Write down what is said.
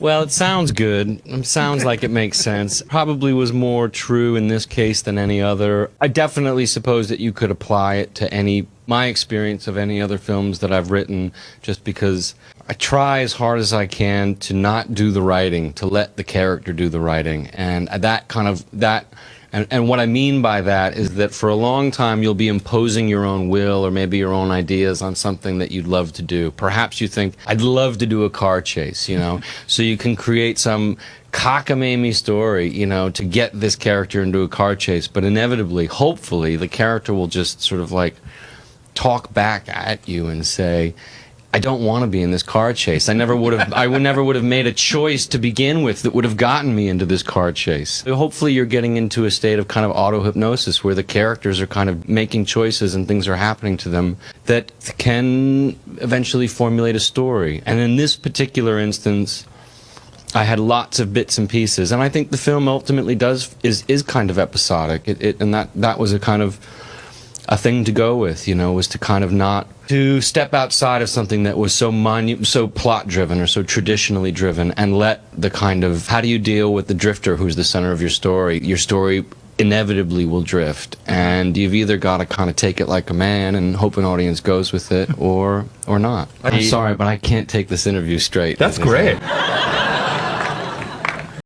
Well, it sounds good. It sounds like it makes sense. Probably was more true in this case than any other. I definitely suppose that you could apply it to my experience of any other films that I've written, just because I try as hard as I can to not do the writing, to let the character do the writing. And and what I mean by that is that for a long time you'll be imposing your own will or maybe your own ideas on something that you'd love to do. Perhaps you think, I'd love to do a car chase, you know, so you can create some cockamamie story, you know, to get this character into a car chase. But inevitably, hopefully, the character will just sort of like talk back at you and say, I don't want to be in this car chase. I never would have made a choice to begin with that would have gotten me into this car chase. Hopefully you're getting into a state of kind of auto-hypnosis where the characters are kind of making choices and things are happening to them that can eventually formulate a story. And in this particular instance, I had lots of bits and pieces, and I think the film ultimately is kind of episodic. And that was a kind of a thing to go with, you know, was to kind of not to step outside of something that was so plot driven or so traditionally driven, and let the kind of, how do you deal with the drifter who's the center of your story? Your story inevitably will drift, and you've either got to kind of take it like a man and hope an audience goes with it, or not. I'm sorry, but I can't take this interview straight. That's great.